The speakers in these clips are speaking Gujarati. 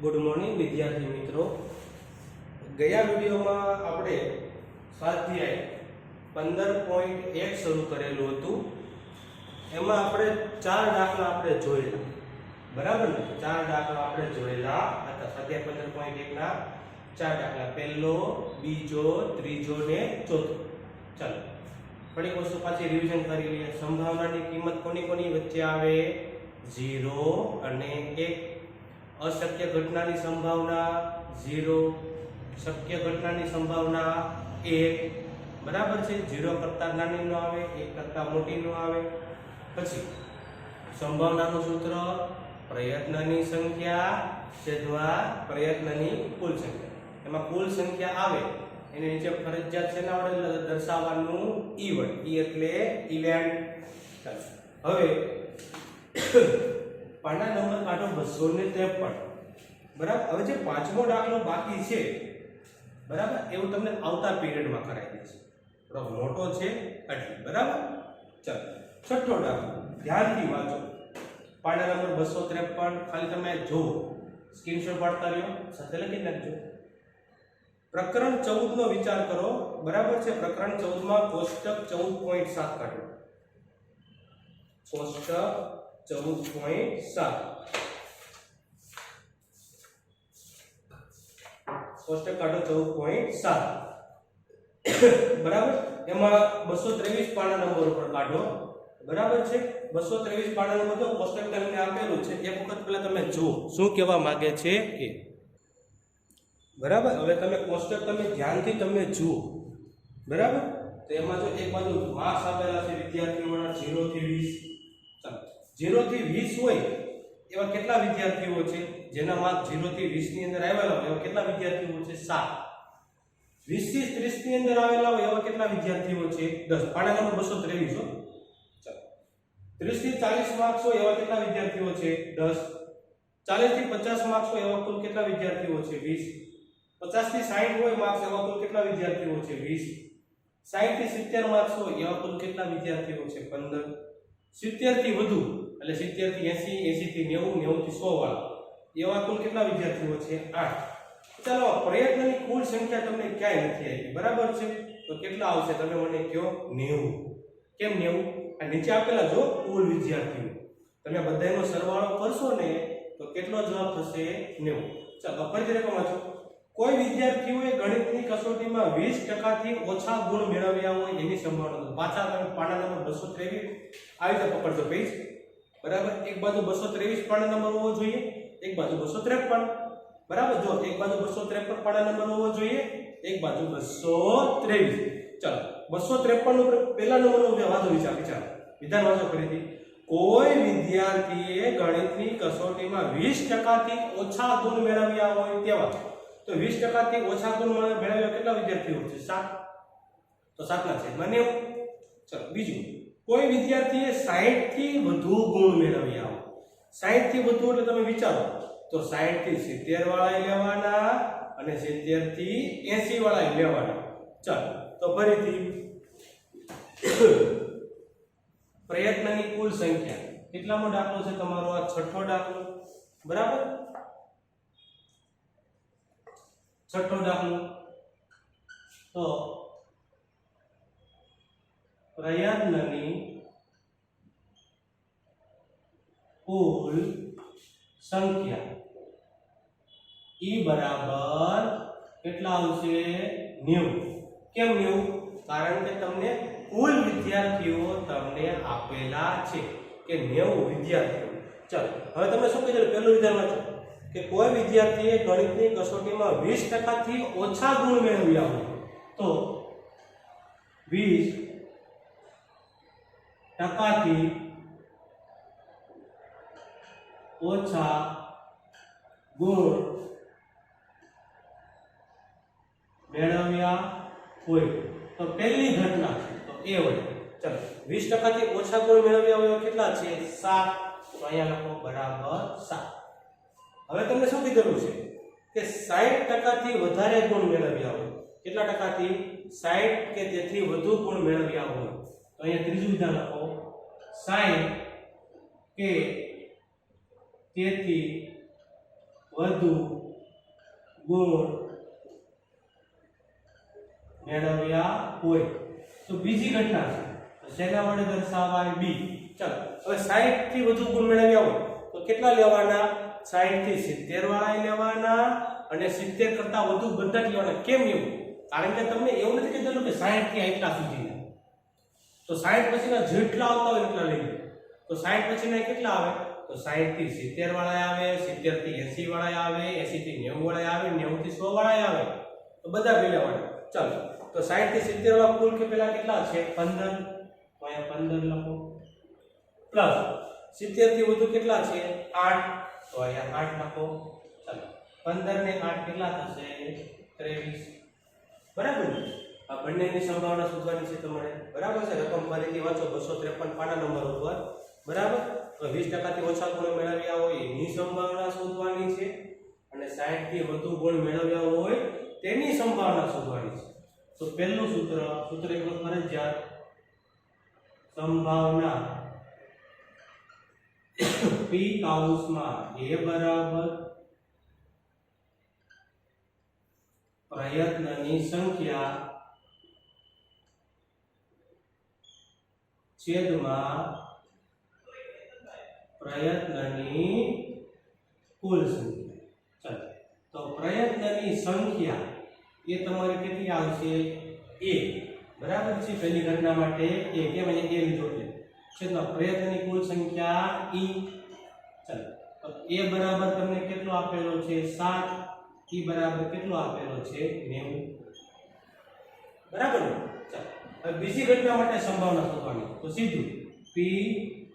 गुड मॉर्निंग विद्यार्थी मित्रों। गया वीडियो में आपणे स्वाध्याय 15.1 शुरू करेलू हतुं। एमां आपणे 4 दाखला आपणे जोयेला, बराबर ने? 4 दाखला आपणे जोयेला हता। स्वाध्याय 15.1 ना 4 दाखला, पहेलो, बीजो, त्रीजो ने चौथो। चलो फरी वस्तु पाછી रिविजन करी लईए। संभावनानी किंमत कोनी कोनी वच्चे आवे? 0 અને 1। अशक्य घटनानी संभावना 0, शक्य घटनानी संभावना 1। बराबर छे। 0 करता नानी नो आवे, 1 करता मोटी नो आवे। पछी संभावनानुं सूत्र प्रयत्ननी संख्या छेदवा प्रयत्ननी कुल संख्या। एमां कुल संख्या आवे एनी नीचे फरजियात छेना वडे दर्शाववानुं ई वडे। ई एटले इवेंट। हवे पाना नंबर काढो 253। बराबर। હવે જે પાંચમો દાખલો બાકી છે, બરાબર, એવું તમને આવતા પીરિયડમાં કરાવી દેશે। થોડો મોટો છે એટલે, બરાબર। ચાલો છઠ્ઠો દાખલો ધ્યાનથી વાંચો। પાના નંબર 253 ખાલી તમે જો સ્ક્રીનશોટ પાડતા રહ્યો, સાથે લખી નાખજો। પ્રકરણ 14 નો વિચાર કરો, બરાબર છે। પ્રકરણ 14 માં કોષ્ટક 14.7 કાઢો। કોષ્ટક 14.7 कोष्टक काढो 14.7 बराबर। एमां 223 पाना नंबर पर काढो, बराबर छे। 223 पाना नंबर तो कोष्टक તમને આપેલું છે, એક વખત પહેલા તમે જો શું કહેવા માંગે છે એ, બરાબર। હવે તમે કોષ્ટક તમે ધ્યાનથી તમે જુઓ, બરાબર। તો એમાં જો એક બાજુ માર્ક્સ આપેલા છે વિદ્યાર્થીઓના 0 થી 20। ચાલો 0 થી 20 હોય એવા કેટલા વિદ્યાર્થીઓ છે જેના માર્ક 0 થી 20 ની અંદર આવેલા હોય એવા કેટલા વિદ્યાર્થીઓ છે? 7। 20 થી 30 ની અંદર આવેલા હોય એવા કેટલા વિદ્યાર્થીઓ છે? 10। પાના નંબર 223 હો। ચાલો 30 થી 40 માર્ક્સ હોય એવા કેટલા વિદ્યાર્થીઓ છે? 10। 40 થી 50 માર્ક્સ હોય એવા કુલ કેટલા વિદ્યાર્થીઓ છે? 20। 50 થી 60 હોય માર્ક્સ એવા કુલ કેટલા વિદ્યાર્થીઓ છે? 20। 60 થી 70 માર્ક્સ હોય એવા કુલ કેટલા વિદ્યાર્થીઓ છે? 15। 70 થી વધુ એટલે 70 થી 80, 80 થી 90, 90 થી 100 વાળા એવા કુલ કેટલા વિદ્યાર્થીઓ છે? 8। ચાલો પ્રયત્નની કુલ સંખ્યા તમને ક્યાંય નથી આવી, બરાબર છે? તો કેટલા આવશે તમે મને કહો? 90। કેમ 90? આ નીચે આપેલા જો કુલ વિદ્યાર્થીઓ, તમે બધાયનો સરવાળો કરશો ને તો કેટલો જવાબ થશે? 90। ચાલો ફરીથી રેખા વાંચો। કોઈ વિદ્યાર્થીઓએ ગણિતની કસોટીમાં 20% થી ઓછા ગુણ મેળવ્યા હોય એની સંભાવના। પાછા તમે પાના નંબર 223 આવી રીતે પકડજો પેજ, બરાબર। એક બાજુ 223 પાના નંબર હોવો જોઈએ, એક બાજુ 253, બરાબર। જો એક બાજુ 253 પાના નંબર હોવો જોઈએ, એક બાજુ 223। ચાલો 253 નો પહેલા નંબરનો વાંચો, વિચાર વિધાન વાંચો ફરીથી। કોઈ વિદ્યાર્થીએ ગણિતની કસોટીમાં 20% થી ઓછા ગુણ મેળવ્યા હોય તેવા, તો 20% થી ઓછા ગુણ મેળવ્યા કેટલા વિદ્યાર્થીઓ છે? 7। તો 7 ના છેદમાં 90। ચલો બીજું, કોઈ વિદ્યાર્થીએ 60 થી વધુ ગુણ મેળવ્યા હોય। 60 થી વધુ એટલે તમે વિચારો તો 60 થી 70 વાળા લેવાના અને 70 થી 80 વાળા લેવાના। ચાલો તો ફરીથી પ્રયત્નની કુલ સંખ્યા કેટલામો દાખલો છે તમારો? આ છઠ્ઠો દાખલો, બરાબર। છઠ્ઠો દાખલો તો પ્રયત્નની કુલ સંખ્યા ઈ બરાબર કેટલા આવશે? 90। કેમ 90? કારણ કે તમને કુલ વિદ્યાર્થીઓ તમને આપેલા છે કે 90 વિદ્યાર્થીઓ। ચાલો હવે તમે શું કીધું? પહેલું વિધાન વાંચો કે કોઈ વિદ્યાર્થીએ ગણિતની કસોટીમાં 20% થી ઓછા ગુણ મેળવ્યા હોય તો 20% થી ઓછા ગુણ મેળવ્યા હોય તો પહેલી ઘટના છે તો એ હોય। ચાલો 20% થી ઓછા ગુણ મેળવ્યા હોય કેટલા છે? 7। તો અહીંયા લખો બરાબર 7। હવે તમને શું કીધેલું છે કે 60% થી વધારે ગુણ મેળવ્યા હોય, કેટલા ટકાથી? 60 કે તેથી વધુ ગુણ મેળવ્યા હોય તો અહીંયા ત્રીજું વિધાન લખો 60 કે તેથી વધુ ગુણ મેળવ્યા હોય તો બીજી ઘટના છે તો શેના વડે દર્શાવાય બી ચાલો હવે 60 થી વધુ ગુણ મેળવ્યા હોય તો કેટલા લેવાના 60 થી 70 વાળા લેવાના અને 70 કરતા વધુ બધા લેવાના કેમ એવું કારણ કે તમને એવું નથી કીધું કે 60 થી એટલા સુધી તો 60 પછીના જેટલા આવતા હોય એટલા લઈ તો 60 પછીના કેટલા આવે તો 60 થી 70 વાળા આવે 70 થી 80 વાળા આવે 80 થી 90 વાળા આવે 90 થી 100 વાળા આવે તો બધા લઈ લેવાના ચાલો તો 60 થી 70 વાળા કુલ કે પેલા કેટલા છે 15 તો અહીંયા 15 લખો પ્લસ 70 થી વધુ કેટલા છે 8 તો અહીંયા 8 લખો ચાલો 15 ને 8 કેટલા થશે 23 બરાબર આ બંનેની સંભાવના શોધવાની છે તમારે બરાબર છે રકમ ફરીથી વાંચો 253 પાના નંબર ઉપર બરાબર તો 20% થી ઓછા ગુણ મેળવ્યા હોય એની સંભાવના શોધવાની છે અને 60 થી વધુ ગુણ મેળવ્યા હોય તેની સંભાવના શોધવાની છે તો પહેલું સૂત્ર એક ફરજિયાત સંભાવના p કૌંસમાં a બરાબર પ્રયત્નની સંખ્યા છેદમાં પ્રયત્નની કુલ સંખ્યા ચાલો તો પ્રયત્નની સંખ્યા એ તમારે કેટલી આવશે a બરાબર છે પહેલી ઘટના માટે a કેમ અહીંયા a લીધો છે છેદમાં પ્રયત્નની કુલ સંખ્યા e ચાલો તો a બરાબર તમને કેટલો આપેલો છે 7 e બરાબર કેટલો આપેલો છે 90 બરાબર ને ચાલો હવે બીજી ઘટના માટે સંભાવના શોધવાની તો સીધું p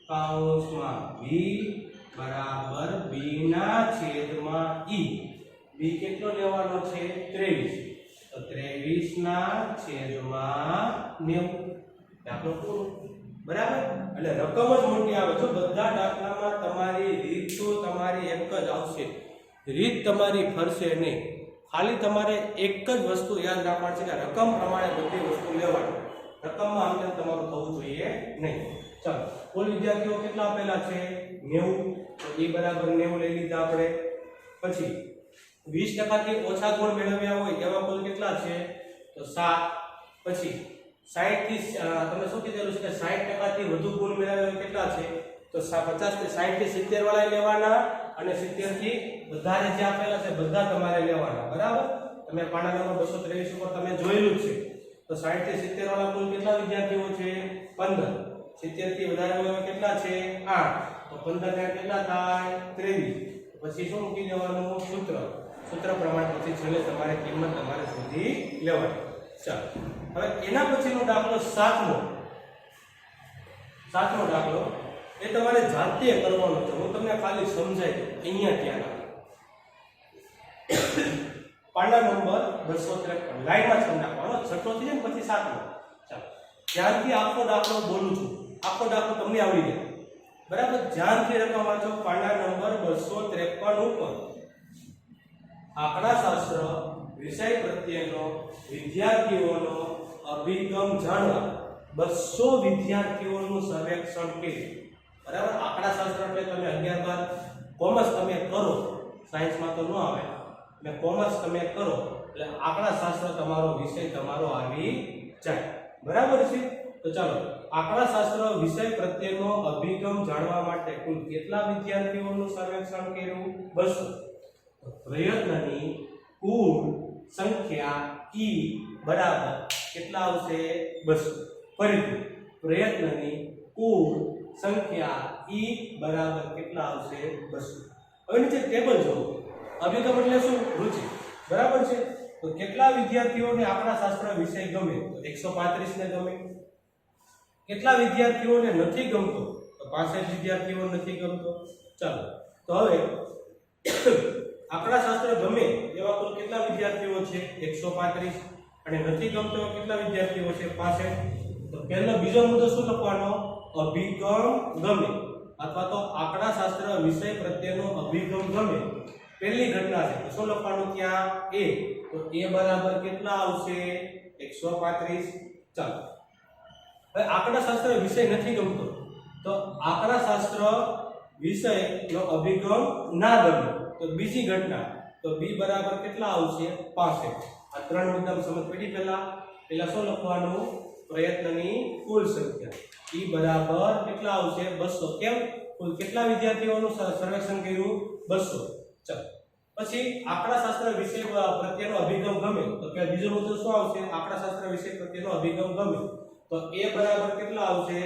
કૌંસમાં b બરાબર b ના છેદમાં e b કેટલો લેવાનો છે 23 તો 23 ના છેદમાં 90 દાખલો પૂરો બરાબર એટલે રકમ જ મોટી આવે છે બધા દાખલામાં તમારી રીત તો તમારી એક જ આવશે રીત તમારી ફરશે નહીં ખાલી તમારે એક જ વસ્તુ યાદ રાખવાની છે કે રકમ પ્રમાણે બધી વસ્તુ લેવાની રકમમાં આમ તમારું થવું જોઈએ નહીં ચાલો કુલ વિદ્યાર્થીઓ કેટલા આપેલા છે 90 તો e બરાબર 90 લઈ લીધા આપણે પછી 20% થી ઓછા ગુણ મેળવ્યા હોય એવા કુલ કેટલા છે તો 7 પછી 60 થી તમને શું કીધેલું છે કે 60% થી વધુ ગુણ મેળવ્યા હોય કેટલા છે તો 50 થી 60 થી 70 વાળા લેવાના અને 70 થી વધારે જે આપેલા છે બધા તમારે લેવાના બરાબર તમે પાના નંબર 223 ઉપર તમે જોયેલું છે તો 60 થી 70 વાળા કુલ કેટલા વિદ્યાર્થીઓ છે 15 70 થી વધારે વાળા કેટલા છે 8 તો 15 ને કેટલા થાય 23 પછી શું મૂકી દેવાનું સૂત્ર પ્રમાણે પછી છેલ્લે તમારે કિંમત તમારે શોધી લેવાની ચાલો હવે એના પછીનો દાખલો સાતમો દાખલો એ તમારે જાતે કરવાનો છે હું તમને ખાલી સમજાય અહીંયા ત્યાં પાના નંબર 253 લાઈનમાં સમજાવવાનો છઠ્ઠો થી ને પછી સાતમો ચાલો ધ્યાનથી આખો દાખલો બોલું છું આખો દાખલો તમને આવડી જાય બરાબર ધ્યાનથી રકમ વાંચો પાના નંબર 253 ઉપર આંકડાશાસ્ત્ર વિષય પ્રત્યેનો વિદ્યાર્થીઓનો અભિગમ જાણવા 200 વિદ્યાર્થીઓનું સર્વેક્ષણ કર્યું બરાબર આંકડાશાસ્ત્ર એટલે તમે 11 કોમર્સ તમે કરો સાયન્સમાં તો ન આવે એટલે કોમર્સ તમે કરો એટલે આંકડાશાસ્ત્ર તમારો વિષય તમારો આવી જાય બરાબર છે તો ચાલો આંકડાશાસ્ત્ર વિષય પ્રત્યેનો અભિગમ જાણવા માટે કુલ કેટલા વિદ્યાર્થીઓનું સર્વેક્ષણ કર્યું 200 પ્રયત્નની કુલ સંખ્યા e બરાબર કેટલા આવશે 200 ફરીથી પ્રયત્નની કુલ સંખ્યા e બરાબર કેટલા આવશે 200 હવે નીચે ટેબલ જો અભિગમ એટલે શું રુચિ બરાબર છે તો કેટલા વિદ્યાર્થીઓને આંકડાશાસ્ત્ર વિષય ગમે તો 135 ને ગમે કેટલા વિદ્યાર્થીઓને નથી ગમતો તો 65 વિદ્યાર્થીઓ નથી ગમતો ચાલો તો હવે આંકડાશાસ્ત્ર ગમે એવા કુલ કેટલા વિદ્યાર્થીઓ છે 135 અને નથી ગમતો કેટલા વિદ્યાર્થીઓ છે 65 તો પહેલો બીજો મુદ્દો શું લખવાનો અભિગમ ગમે અથવા તો આંકડાશાસ્ત્ર વિષય પ્રત્યેનો અભિગમ ગમે પહેલી ઘટના છે તો શું લખવાનું ત્યાં a તો a બરાબર કેટલા આવશે 135 ચાલો હવે આંકડાશાસ્ત્ર વિષય નથી ગમતો તો આંકડાશાસ્ત્ર વિષયનો અભિગમ ના ગમે તો બીજી ઘટના તો b બરાબર કેટલા આવશે 65 આ ત્રણ મુદ્દા સમજ પડી પહેલા શું લખવાનું પ્રયત્નની કુલ સંખ્યા e બરાબર કેટલા આવશે 200 કેમ કુલ કેટલા વિદ્યાર્થીઓનું સર્વેક્ષણ કર્યું 200 ચાલો પછી આંકડાશાસ્ત્ર વિષય પ્રત્યેનો અભિગમ ગમે તો કે બીજો મુદ્દો શું આવશે આંકડાશાસ્ત્ર વિષય પ્રત્યેનો અભિગમ ગમે તો a બરાબર કેટલા આવશે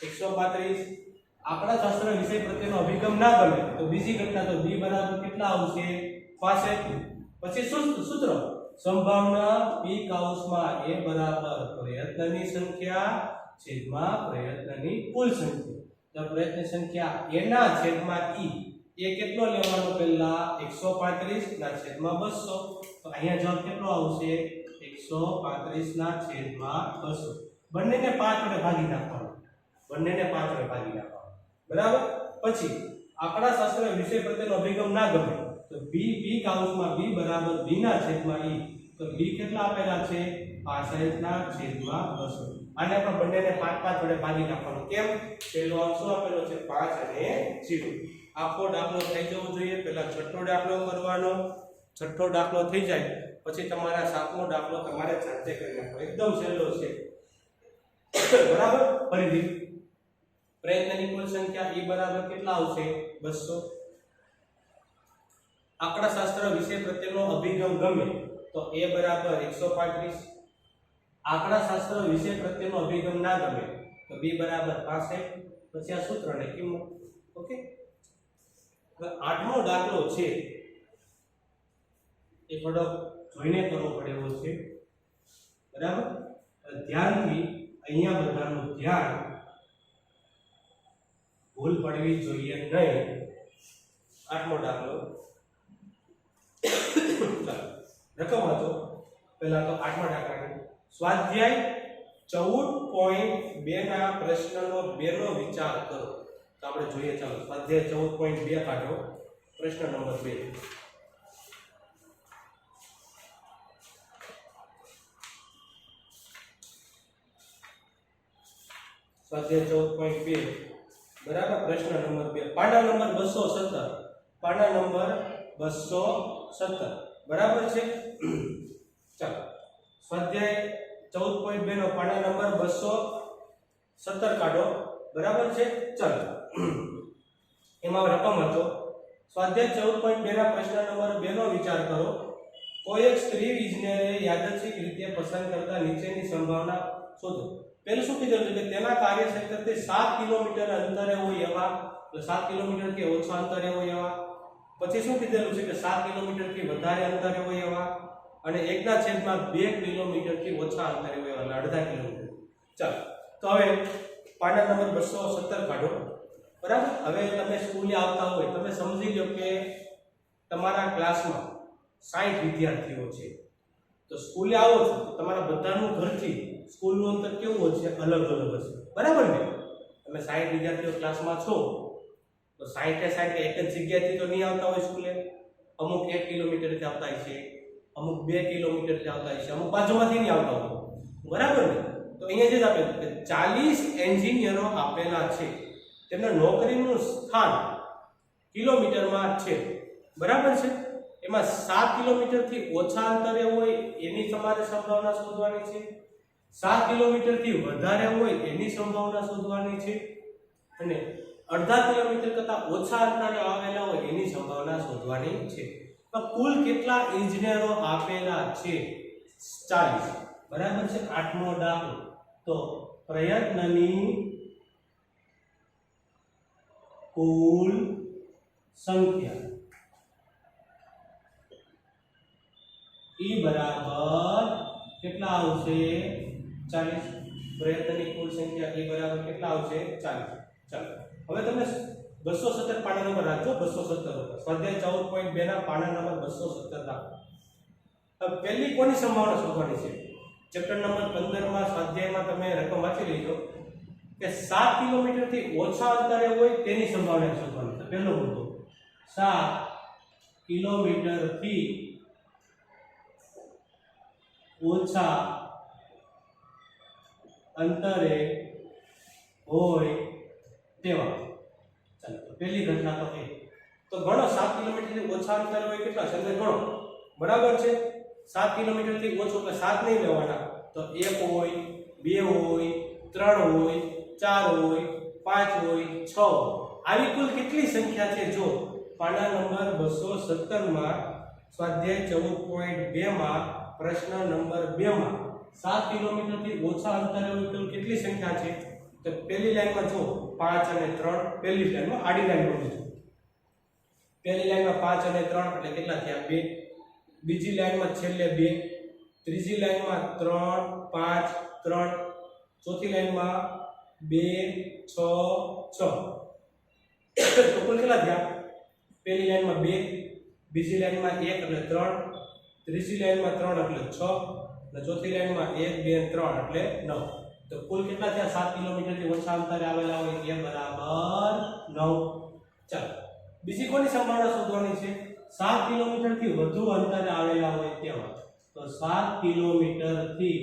135 આંકડાશાસ્ત્ર વિષય પ્રત્યેનો અભિગમ ના ગમે તો બીજી ઘટના તો b બરાબર કેટલા આવશે 65 પછી સૂત્ર સંભાવના p કૌંસમાં a બરાબર પ્રયત્નની સંખ્યા છેદમાં પ્રયત્નની કુલ સંખ્યા તો પ્રયત્નની સંખ્યા a ના છેદમાં e એ કેટલો લેવાનો પહેલા 135 ના છેદમાં 200 તો અહીંયા જવાબ કેટલો આવશે 135 ના છેદમાં 200 બંનેને 5 વડે ભાગી નાખવાનો બરાબર પછી આંકડાશાસ્ત્ર વિષય પ્રત્યેનો અભિગમ ના ગમે તો b કૌંસમાં b બરાબર b ના છેદમાં e તો b કેટલા આપેલા છે 65 ના છેદમાં 200 આને પણ બંનેને 5 વડે ભાગી નાખવાનો કેમ છેલ્લો અંક શું આપેલો છે 5 અને 0 આખો દાખલો થઈ જવો જોઈએ પહેલા છઠ્ઠો દાખલો કરવાનો છઠ્ઠો દાખલો થઈ જાય પછી તમારા સાતમો દાખલો તમારે જાતે કરી નાખવાનો એકદમ સહેલો છે બરાબર ફરીથી પ્રયત્નની કુલ સંખ્યા e બરાબર કેટલા આવશે 200 આંકડાશાસ્ત્ર વિષય પ્રત્યેનો અભિગમ ગમે તો a બરાબર 135 આંકડાશાસ્ત્ર વિષય પ્રત્યેનો અભિગમ ના ગમે તો b બરાબર 65 પછી આ સૂત્રને કિંમત ઓકે હવે આઠમો દાખલો છે એ થોડો જોઈને કરવો પડે એવો છે બરાબર ધ્યાનથી અહીંયા બધાનું ધ્યાન ભૂલ પડવી જોઈએ નહીં આઠમો દાખલો ચાલો રકમ હતો પહેલા તો આઠમા દાખલાની સ્વાધ્યાય 14.2 ના પ્રશ્નનો 2 નો વિચાર કરો તો આપણે જોઈએ ચાલો સ્વાધ્યાય 14.2 કાઢો પ્રશ્ન નંબર 2 સ્વાધ્યાય 14.2 બરાબર પ્રશ્ન નંબર 2 પાના નંબર 217 પાના નંબર 217 બરાબર છે ચાલો સ્વાધ્યાય 14.2 નો પાના નંબર 217 કાઢો બરાબર છે ચાલો એમાં રકમ હતો સ્વાધ્યાય 14.2 ના પ્રશ્ન નંબર 2 નો વિચાર કરો કોઈ એક સ્ત્રી ઇજનેરે યાદચ્છિક રીતે પસંદ કરતા નીચેની સંભાવના શોધો પહેલું શું કીધું કે તેના કાર્યક્ષેત્રથી 7 કિલોમીટર અંતરે હોય એવા તો 7 કિલોમીટર થી ઓછા અંતરે હોય એવા પછી શું કીધેલું છે કે 7 કિલોમીટર થી વધારે અંતરે હોય એવા અને 1/2 કિલોમીટર થી ઓછા અંતરે હોય એવા અડધા કિલોમીટર ચાલો તો હવે પાના નંબર 217 કાઢો બરાબર હવે તમે સ્કૂલે આવતા હોય તમે સમજી લો કે તમારા ક્લાસમાં 60 વિદ્યાર્થીઓ છે તો સ્કૂલે આવો છો તો તમારા બધાનું ઘરથી સ્કૂલનું અંતર કેવું હશે અલગ હશે બરાબર ને તમે 60 વિદ્યાર્થીઓ ક્લાસમાં છો તો 60 એક જ જગ્યાએથી તો નહીં આવતા હોય સ્કૂલે અમુક 1 કિલોમીટરથી આવતા છે અમુક 2 કિલોમીટરથી આવતા છે અમુક બાજુમાંથી નહીં આવતા હોય બરાબર ને તો અહીંયા જે આપેલું કે 40 એન્જિનિયરો આપેલા છે તેમના નોકરીનું સ્થાન કિલોમીટરમાં છે બરાબર છે એમાં 7 કિલોમીટરથી ઓછા અંતરે હોય એની તમારે સંભાવના શોધવાની છે 7 કિલોમીટરથી વધારે હોય એની સંભાવના શોધવાની છે અને અડધા કિલોમીટર કરતા ઓછા અંતરે આવેલા હોય એની સંભાવના શોધવાની છે તો કુલ કેટલા ઇજનેરો આપેલા છે 40 બરાબર છે આઠમો દાખલો તો પ્રયત્નની કુલ સંખ્યા e બરાબર કેટલા આવશે 40 પ્રયત્નની કુલ સંખ્યા e બરાબર કેટલા આવશે 40 ચાલો હવે તમે 217 પાના નંબર રાખજો 217 સ્વાધ્યાય 14.2 ના પાના નંબર 217 રાખો હવે પહેલી કોની સંભાવના શોધવાની છે ચેપ્ટર નંબર 15 માં સ્વાધ્યાયમાં તમે રકમ વાંચી લેજો કે 7 કિલોમીટર થી ઓછા અંતરે હોય તેની સંભાવના શોધવાની તો પહેલો મુદ્દો 7 કિલોમીટર થી ઓછા અંતરે હોય તેવા ચાલો તો પહેલી ઘટના તો તો ગણો 7 કિલોમીટરથી ઓછા અંતરે હોય કેટલા છે એટલે ગણો બરાબર છે 7 કિલોમીટરથી ઓછો એટલે 7 નહીં લેવાના તો 1 હોય 2 હોય 3 હોય 4 હોય 5 હોય 6 આવી કુલ કેટલી સંખ્યા છે જો પાના નંબર 217 માં સ્વાધ્યાય 14.2 માં પ્રશ્ન નંબર 2 માં 7 કિલોમીટરથી ઓછા અંતરે હોય કુલ કેટલી સંખ્યા છે તો પહેલી લાઈનમાં જો 5 અને 3 પહેલી લાઈનમાં આડી લાઈનમાં લીધું પહેલી લાઈનમાં 5 અને 3 એટલે કેટલા થયા 2 બીજી લાઈનમાં છેલ્લે 2 ત્રીજી લાઈનમાં 3 5 3 ચોથી લાઈનમાં 2 6 6 તો કુલ કેટલા થયા પહેલી લાઈનમાં 2 બીજી લાઈનમાં 1 એટલે 3 ત્રીજી લાઈનમાં 3 એટલે 6 અને ચોથી લાઈનમાં 1 2 3 એટલે 9 તો કુલ કેટલા થયા 7 કિલોમીટરથી ઓછા અંતરે આવેલા હોય એ બરાબર 9 ચાલો બીજી કોની સંભાવના શોધવાની છે 7 કિલોમીટરથી વધુ અંતરે આવેલા હોય તેવા તો 7 કિલોમીટરથી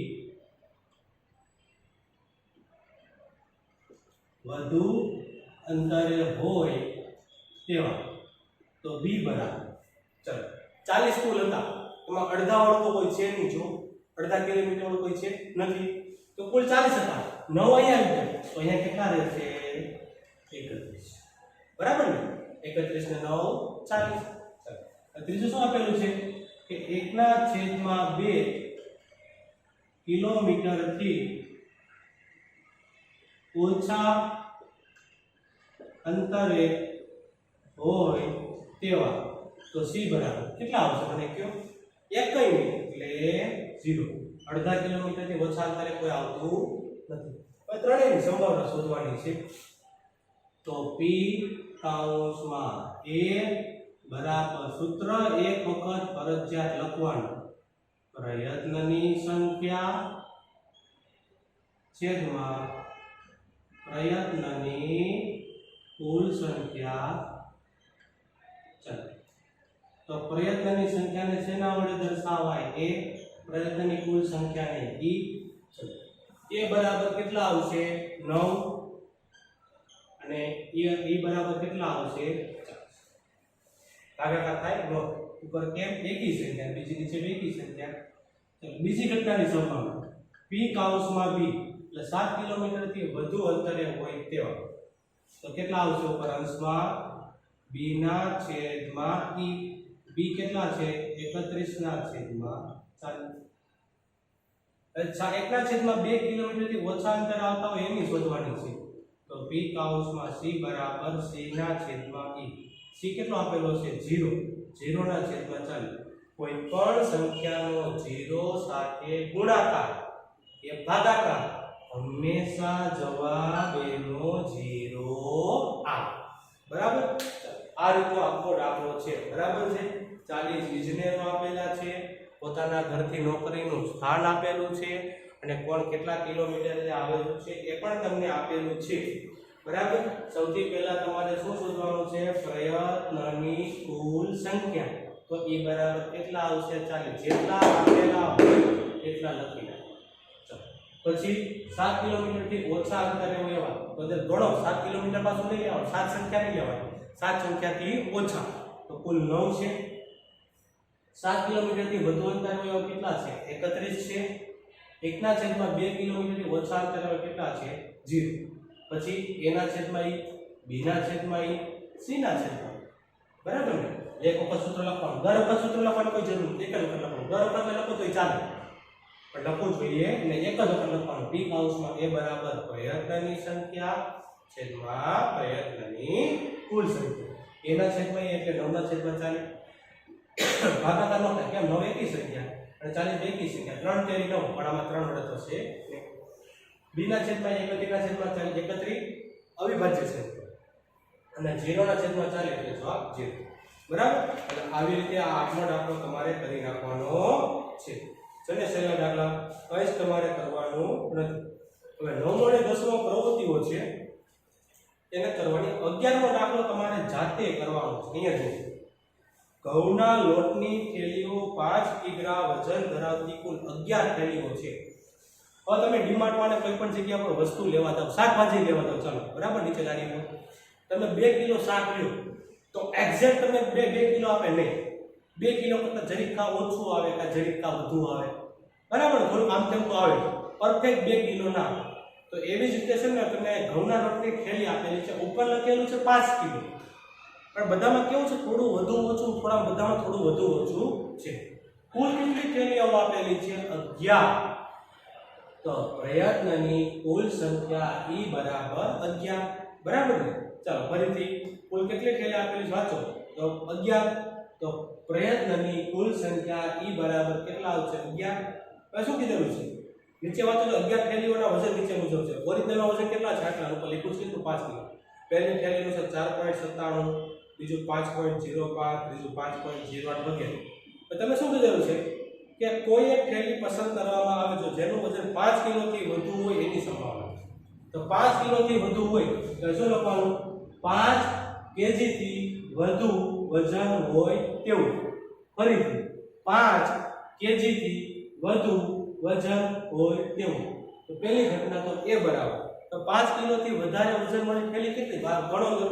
વધુ અંતરે હોય તેવા તો b બરાબર ચાલો 40 કુલ હતા એમાં અડધા વાળો તો કોઈ છે નહીં જો અડધા કિલોમીટર વાળો કોઈ છે નથી તો કુલ 40 હતા 9 અહીંયા આવી ગયા તો અહીંયા કેટલા રહેશે 31 બરાબર ને 31 ને 9 40 ચાલો ત્રીજું શું આપેલું છે કે 1/2 કિલોમીટરથી ઓછા અંતરે હોય તેવા તો c બરાબર કેટલા આવશે મને કયો એક કઈ નહીં એટલે 0 અડધા કિલોમીટરથી ઓછા અંતરે કોઈ આવતું નથી હવે ત્રણેયની સંભાવના શોધવાની છે તો p કૌંસમાં a બરાબર સૂત્ર એક વખત ફરજિયાત લખવાનું પ્રયત્નની સંખ્યા છેદમાં પ્રયત્નની કુલ સંખ્યા ચાલો તો પ્રયત્નની સંખ્યાને શેના વડે દર્શાવાય એ પ્રયત્નની કુલ સંખ્યાને e ચાલો એ બરાબર કેટલા આવશે 9 અને e બરાબર કેટલા આવશે 50 ભાગાકાર થાય 9 ઉપર કેમ એકી સંખ્યા બીજી નીચે બેકી સંખ્યા ચાલો બીજી ઘટનાની સંભાવના p કૌંસમાં b એટલે 7 કિલોમીટરથી વધુ અંતરે હોય તેવા તો કેટલા આવશે ઉપર અંશમાં b ના છેદમાં e b કેટલા છે 31 ના છેદમાં 40 1 ના છેદમાં 2 કિલોમીટરથી ઓછા અંતરે આવતા હોય એની શોધવાની છે તો p કૌંસમાં c બરાબર c ના છેદમાં e c કેટલો આપેલો છે 0 0 ના છેદમાં 40 કોઈ પણ સંખ્યાનો 0 સાથે ગુણાકાર એ ભાગાકાર હંમેશા જવાબ એનો 0 આવે બરાબર આ રીતનો આખો દાખલો છે બરાબર છે 40 ઇજનેરો આપેલા છે પોતાના ઘરથી નોકરીનું સ્થાન આપેલું છે અને કોણ કેટલા કિલોમીટરે આવેલું છે એ પણ તમને આપેલું છે બરાબર સૌથી પહેલા તમારે શું શોધવાનું છે પ્રયત્નની કુલ સંખ્યા તો એ બરાબર કેટલા આવશે 40 જેટલા આપેલા હોય એટલા લખી નાખો પછી 7 કિલોમીટરથી ઓછા અંતરે હોય એવા તો ગણો 7 કિલોમીટર પાછું લઈ આવો 7 સંખ્યા નહીં લેવાની 7 સંખ્યાથી ઓછા તો કુલ 9 છે 7 કિલોમીટરથી વધુ અંતરે હોય એવા કેટલા છે 31 છે 1/2 કિલોમીટરથી ઓછા અંતરે હોય કેટલા છે 0 પછી a ના છેદમાં e b ના છેદમાં e c ના છેદમાં બરાબર ને એક વખત સૂત્ર લખવાનું દર વખત સૂત્ર લખવાની કોઈ જરૂર નથી એક જ વખત લખવાનું દર વખત લખો તોય ચાલે પણ લખવું જોઈએ અને એક જ વખત લખવાનું p કૌંસમાં a બરાબર પ્રયત્નની સંખ્યા છેદમાં પ્રયત્નની કુલ સંખ્યા a ના છેદમાં e એટલે 9 ના છેદમાં 40 ભાગાકાર ન થાય કેમ 9 એકી સંખ્યા અને 40 બેકી સંખ્યા 3 તેરી 9 પણ આમાં 3 વડે થશે b ના છેદમાં 31 ના છેદમાં 40 31 અવિભાજ્ય સંખ્યા અને 0 ના છેદમાં 40 એટલે જવાબ 0 બરાબર એટલે આવી રીતે આ આઠમો દાખલો તમારે કરી નાખવાનો છે ચલે છેલ્લા દાખલા કઈ જ તમારે કરવાનું નથી હવે 9મો અને 10મો પ્રવૃત્તિઓ છે એને કરવાની 11મો દાખલો તમારે જાતે કરવાનો છે અહીંયા જુઓ ઘઉંના લોટની થેલીઓ 5 કિગ્રા વજન ધરાવતી કુલ 11 થેલીઓ છે હવે તમે ડીમાર્ટમાં કોઈ પણ જગ્યા પર વસ્તુ લેવા જાવ શાકભાજી લેવા જાવ ચાલો બરાબર નીચે લારીમાં તમે 2 કિલો શાક લ્યો તો એક્ઝેક્ટ તમે 2 કિલો આપે નહીં, 2 કિલો કરતા જરીક કા ઓછું આવે કે જરીક કા વધુ આવે, બરાબર, થોડું આમ તેમ તો આવે, પરફેક્ટ 2 કિલો ના આવે. તો એવી જ રીતે છે ને તમને ઘઉંના લોટની થેલી આપેલી છે, ઉપર લખેલું છે 5 કિલો, પણ બધામાં કેવું છે થોડું વધુ ઓછું, થોડા બધામાં થોડું વધુ ઓછું છે. કુલ કેટલી થેલીઓ આપેલી છે? 11. તો પ્રયત્નની કુલ સંખ્યા E બરાબર 11, બરાબર ને? ચાલો ફરીથી કુલ કેટલી થેલી આપેલી છે વાંચો તો 11. તો પ્રયત્નની કુલ સંખ્યા E બરાબર કેટલા આવશે? 11. હવે શું કીધેલું છે નીચે વાંચો તો 11 થેલીઓના વજન નીચે મુજબ છે. ઓરિજિનલનો વજન કેટલા છે? આટલા ઉપર લખ્યું છે તો 5 કિલો. પહેલી થેલીનું છે 4.97, બીજું 5.05, ત્રીજું 5.08 વગેરે. તો તમે શું કીધેલું છે કે કોઈ એક થેલી પસંદ કરવામાં આવે જો જેનું વજન 5 કિલોથી વધુ હોય એની સંભાવના. તો 5 કિલોથી વધુ હોય તો શું લખવાનું? 5 કેજીથી વધુ વજન હોય તેવું. ફરીથી 5 કેજીથી વધુ વજન હોય તેવું. તો પહેલી ઘટના તો એ બરાબર. તો 5 કિલોથી વધારે વજન વાળી થેલી કેટલી? ગણો તો.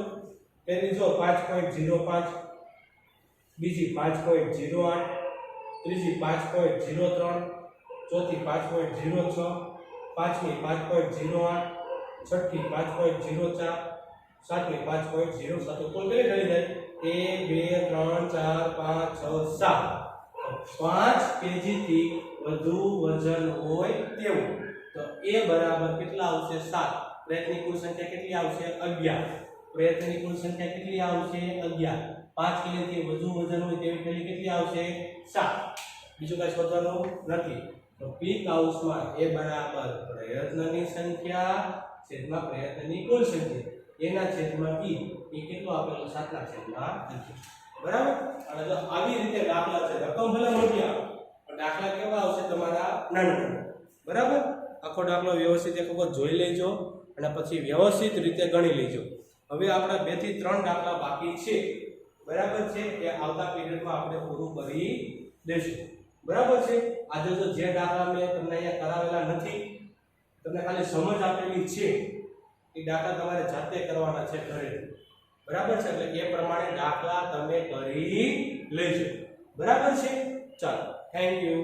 પહેલી જો 5.05, બીજી 5.08, ત્રીજી 5.03, ચોથી 5.06, પાંચમી 5.08, છઠ્ઠી 5.04, સાતમી 5.07. કુલ કેટલી થઈ જાય? 1 2 3 4 5 6 7. 5 કેજીથી વધુ વજન હોય તેવું. તો એ બરાબર કેટલા આવશે? 7. પ્રયત્નની કુલ સંખ્યા કેટલી આવશે? 11. પ્રયત્નની કુલ સંખ્યા કેટલી આવશે? 11. 5 કિલોથી વધુ વજન હોય તેવી થેલી કેટલી આવશે? 7. બીજું કઈ શોધવાનું નથી. તો પી કાઉસમાં એ બરાબર પ્રયત્નની સંખ્યા છેદમાં પ્રયત્નની કુલ સંખ્યા એના છેદમાં ઈ. એ કેટલો આપેલો? 7/11. બરાબર. અને જો આવી રીતે દાખલા છે, રકમ ભલે મોટી આવે પણ દાખલા કેવા આવશે તમારા? નાના. બરાબર. આખો દાખલો વ્યવસ્થિત એક વખત જોઈ લેજો અને પછી વ્યવસ્થિત રીતે ગણી લેજો. હવે આપણા 2 થી 3 દાખલા બાકી છે, બરાબર છે, એ આવતા પીરિયડમાં આપણે પૂરું કરી દેશું. બરાબર છે. આજે તો જે દાખલા મેં તમને અહીંયા કરાવેલા નથી, તમને ખાલી સમજ આપેલી છે, એ દાખલા તમારે જાતે કરવાના છે ઘરે. બરાબર છે. એટલે એ પ્રમાણે દાખલા તમે કરી લેજો. બરાબર છે. ચાલો, થેન્ક યુ.